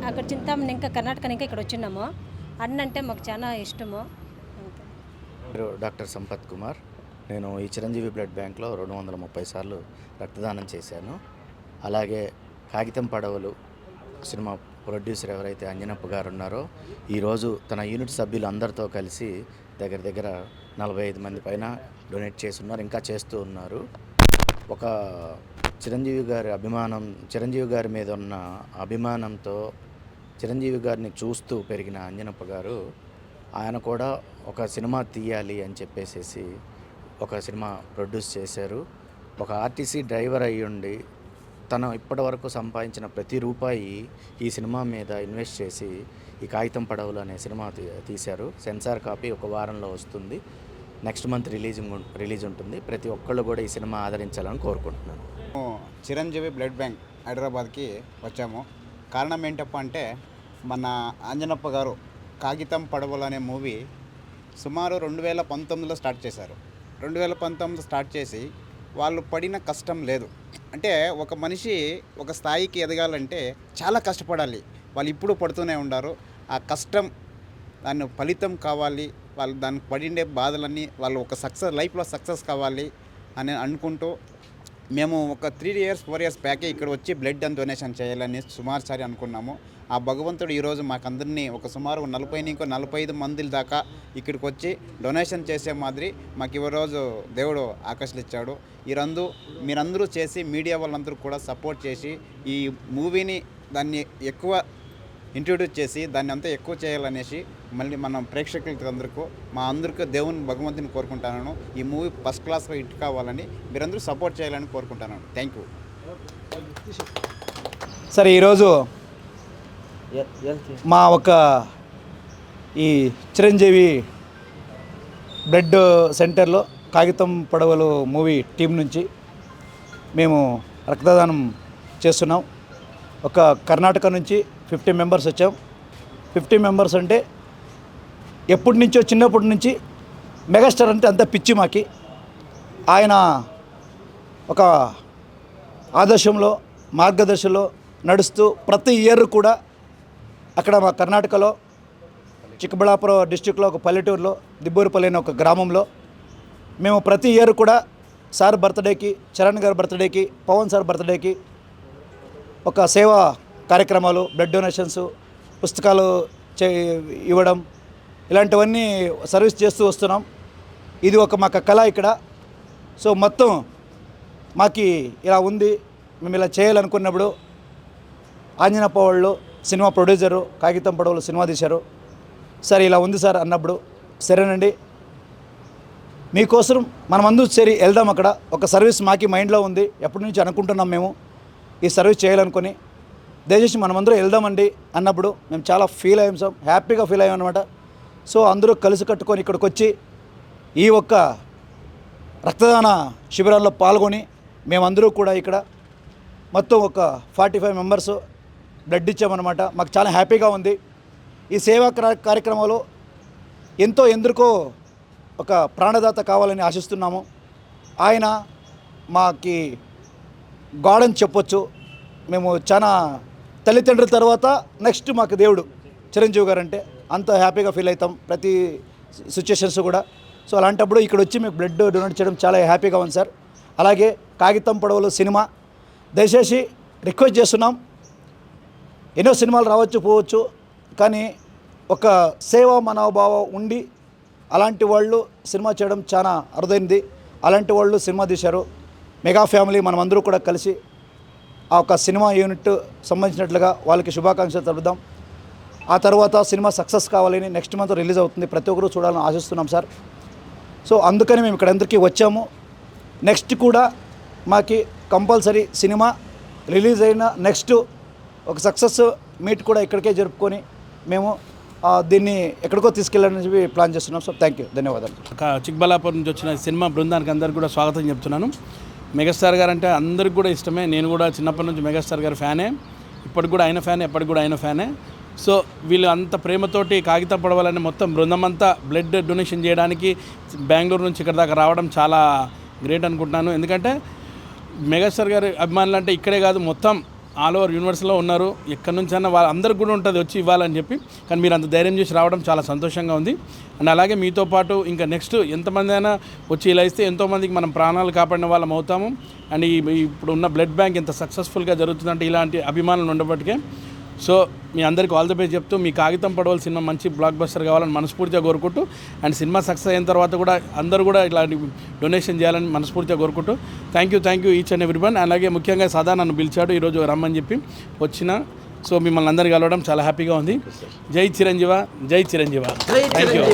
అక్కడ చింతామణి ఇంకా కర్ణాటక ఇంకా ఇక్కడ వచ్చినాము. అన్న అంటే మాకు చాలా ఇష్టము. డాక్టర్ సంపత్ కుమార్. నేను ఈ చిరంజీవి బ్లడ్ బ్యాంక్లో 230 సార్లు రక్తదానం చేశాను. అలాగే కాగితం పడవలు సినిమా ప్రొడ్యూసర్ ఎవరైతే అంజనప్ప గారు ఉన్నారో ఈరోజు తన యూనిట్ సభ్యులు అందరితో కలిసి దగ్గర 45 మంది పైన డొనేట్ చేసి ఉన్నారు, ఇంకా చేస్తూ ఉన్నారు. ఒక చిరంజీవి గారి మీద ఉన్న అభిమానంతో చిరంజీవి గారిని చూస్తూ పెరిగిన అంజనప్ప గారు ఆయన కూడా ఒక సినిమా తీయాలి అని చెప్పేసి ఒక సినిమా ప్రొడ్యూస్ చేశారు. ఒక ఆర్టీసీ డ్రైవర్ అయ్యుండి తను ఇప్పటి వరకు సంపాదించిన ప్రతి రూపాయి ఈ సినిమా మీద ఇన్వెస్ట్ చేసి ఈ కాగితం పడవలు అనే సినిమా తీశారు. సెన్సార్ కాపీ ఒక వారంలో వస్తుంది. నెక్స్ట్ మంత్ రిలీజ్ ఉంటుంది. ప్రతి ఒక్కళ్ళు కూడా ఈ సినిమా ఆదరించాలని కోరుకుంటున్నాను. చిరంజీవి బ్లడ్ బ్యాంక్ హైదరాబాద్కి వచ్చాము. కారణం ఏంటప్ప అంటే మన అంజనప్ప గారు కాగితం పడవలు అనే మూవీ సుమారు 2019లో స్టార్ట్ చేశారు. 2019లో స్టార్ట్ చేసి వాళ్ళు పడిన కష్టం లేదు. అంటే ఒక మనిషి ఒక స్థాయికి ఎదగాలంటే చాలా కష్టపడాలి. వాళ్ళు ఇప్పుడు పడుతూనే ఉన్నారు. ఆ కష్టం దాన్ని ఫలితం కావాలి, వాళ్ళు దానికి పడిండే బాధలన్నీ వాళ్ళు ఒక లైఫ్లో సక్సెస్ కావాలి అని అనుకుంటూ మేము ఒక 3 years 4 years బ్యాకే ఇక్కడ వచ్చి బ్లడ్ అండ్ డొనేషన్ చేయాలని సుమారుసారి అనుకున్నాము. ఆ భగవంతుడు ఈరోజు మాకందరినీ ఒక సుమారు 45 మంది దాకా ఇక్కడికి వచ్చి డొనేషన్ చేసే మాదిరి మాకు ఈరోజు దేవుడు ఆకర్షించాడు. మీరందరూ చేసి మీడియా వాళ్ళందరూ కూడా సపోర్ట్ చేసి ఈ మూవీని దాన్ని ఎక్కువ ఇంట్రొడ్యూస్ చేసి దాన్ని అంతా ఎక్కువ చేయాలనేసి మళ్ళీ మనం ప్రేక్షకులకి అందరికీ దేవుని భగవంతుని కోరుకుంటాను. ఈ మూవీ ఫస్ట్ క్లాస్గా హిట్ కావాలని మీరందరూ సపోర్ట్ చేయాలని కోరుకుంటాను. Thank you. సరే, ఈరోజు మా ఒక ఈ చిరంజీవి బ్లడ్ సెంటర్లో కాగితం పడవలు మూవీ టీం నుంచి మేము రక్తదానం చేస్తున్నాం. ఒక కర్ణాటక నుంచి 50 మెంబర్స్ వచ్చాం. 50 మెంబర్స్ అంటే చిన్నప్పటి నుంచి మెగాస్టార్ అంటే అంత పిచ్చి మాకి. ఆయన ఒక ఆదర్శంలో మార్గదర్శంలో నడుస్తూ ప్రతి ఇయర్ కూడా అక్కడ మా కర్ణాటకలో చిక్కబళ్ళాపురం డిస్టిక్లో ఒక పల్లెటూరులో దిబ్బూరుపల్లి అనే ఒక గ్రామంలో మేము ప్రతి ఇయర్ కూడా సార్ బర్త్డేకి, చరణ్ గారి బర్త్డేకి, పవన్ సార్ బర్త్డేకి ఒక సేవా కార్యక్రమాలు, బ్లడ్ డొనేషన్స్, పుస్తకాలు ఇవ్వడం, ఇలాంటివన్నీ సర్వీస్ చేస్తూ వస్తున్నాం. ఇది ఒక మాకు కళ ఇక్కడ. సో మొత్తం మాకు ఇలా ఉంది, మేము ఇలా చేయాలనుకున్నప్పుడు ఆంజనప్ప వాళ్ళు సినిమా ప్రొడ్యూసరు కాగితం పడవలు సినిమా తీశారు. సరే ఇలా ఉంది సార్ అన్నప్పుడు సరేనండి మీకోసం మనమందరూ వెళ్దాం. అక్కడ ఒక సర్వీస్ మాకి మైండ్లో ఉంది, ఎప్పటి నుంచి అనుకుంటున్నాం మేము ఈ సర్వీస్ చేయాలనుకొని. దయచేసి మనమందరం వెళ్దామండి అన్నప్పుడు మేము చాలా ఫీల్ అయ్యాం సార్, హ్యాపీగా ఫీల్ అయ్యాం అనమాట. సో అందరూ కలిసి కట్టుకొని ఇక్కడికి వచ్చి ఈ ఒక్క రక్తదాన శిబిరాల్లో పాల్గొని మేమందరూ కూడా ఇక్కడ మొత్తం ఒక 45 మెంబర్స్ బ్లడ్ ఇచ్చామన్నమాట. మాకు చాలా హ్యాపీగా ఉంది. ఈ సేవా కార్యక్రమంలో ఎందుకో ఒక ప్రాణదాత కావాలని ఆశిస్తున్నాము. ఆయన మాకి గాడ్ అని చెప్పొచ్చు. మేము చాలా తల్లిదండ్రుల తర్వాత నెక్స్ట్ మాకు దేవుడు చిరంజీవి గారు అంటే అంత హ్యాపీగా ఫీల్ అవుతాం ప్రతి సిచ్యుయేషన్స్ కూడా. సో అలాంటప్పుడు ఇక్కడ వచ్చి మీకు బ్లడ్ డొనేట్ చేయడం చాలా హ్యాపీగా ఉంది సార్. అలాగే కాగితం పడవలు సినిమా దయచేసి రిక్వెస్ట్ చేస్తున్నాం. ఎన్నో సినిమాలు రావచ్చు పోవచ్చు, కానీ ఒక సేవా మనోభావం ఉండి అలాంటి వాళ్ళు సినిమా చేయడం చాలా అరుదైనది. అలాంటి వాళ్ళు సినిమా తీశారు. మెగా ఫ్యామిలీ మనమందరూ కూడా కలిసి ఆ ఒక సినిమా యూనిట్ సంబంధించినట్లుగా వాళ్ళకి శుభాకాంక్షలు తెలుపుదాం. ఆ తర్వాత సినిమా సక్సెస్ కావాలని నెక్స్ట్ మంత్ రిలీజ్ అవుతుంది, ప్రతి ఒక్కరూ చూడాలని ఆశిస్తున్నాం సార్. సో అందుకని మేము ఇక్కడ అందరికీ వచ్చాము. నెక్స్ట్ కూడా మాకి కంపల్సరీ సినిమా రిలీజ్ అయిన నెక్స్ట్ ఒక సక్సెస్ మీట్ కూడా ఇక్కడికే జరుపుకొని మేము దీన్ని ఎక్కడికో తీసుకెళ్ళాలని చెప్పి ప్లాన్ చేస్తున్నాం. సో థ్యాంక్ యూ, ధన్యవాదాలు. చిక్కబళ్ళాపురం నుంచి వచ్చిన సినిమా బృందానికి అందరికీ కూడా స్వాగతం చెప్తున్నాను. మెగాస్టార్ గారు అంటే అందరికి కూడా ఇష్టమే. నేను కూడా చిన్నప్పటి నుంచి మెగాస్టార్ గారి ఫ్యానే, ఇప్పటికి కూడా ఆయన ఫ్యానే, ఎప్పటికి కూడా ఆయన ఫ్యానే. సో వీళ్ళు అంత ప్రేమతోటి కాగితం పడవాలని మొత్తం బృందం అంతా బ్లడ్ డొనేషన్ చేయడానికి బెంగళూరు నుంచి ఇక్కడ దాకా రావడం చాలా గ్రేట్ అనుకుంటున్నాను. ఎందుకంటే మెగాస్టార్ గారి అభిమానులు అంటే ఇక్కడే కాదు, మొత్తం ఆల్ ఓవర్ యూనివర్స్లో ఉన్నారు, ఎక్కడి నుంచైనా వాళ్ళ అందరికి కూడా ఉంటుంది వచ్చి ఇవ్వాలని చెప్పి, కానీ మీరు అంత ధైర్యం చేసి రావడం చాలా సంతోషంగా ఉంది. అండ్ అలాగే మీతో పాటు ఇంకా నెక్స్ట్ ఎంతమంది అయినా వచ్చి ఇలా ఇస్తే ఎంతోమందికి మనం ప్రాణాలు కాపాడిన వాళ్ళం అవుతాము. అండ్ ఇప్పుడు ఉన్న బ్లడ్ బ్యాంక్ ఎంత సక్సెస్ఫుల్గా జరుగుతుందంటే ఇలాంటి అభిమానులు ఉండబట్టికే. సో మీ అందరికీ ఆల్ ద బెస్ట్ చెప్తూ, మీ కాగితం పడవల సినిమా మంచి బ్లాక్ బస్టర్ కావాలని మనస్ఫూర్తిగా కోరుకుంటూ, అండ్ సినిమా సక్సెస్ అయిన తర్వాత కూడా అందరూ కూడా ఇట్లాంటి డొనేషన్ చేయాలని మనస్ఫూర్తిగా కోరుకుంటూ thank you each and everyone. అలాగే ముఖ్యంగా సదా నన్ను పిలిచాడు ఈరోజు రమ్మని చెప్పి వచ్చిన. సో మిమ్మల్ని అందరికీ కలవడం చాలా హ్యాపీగా ఉంది. జై చిరంజీవ, జై చిరంజీవ. Thank you.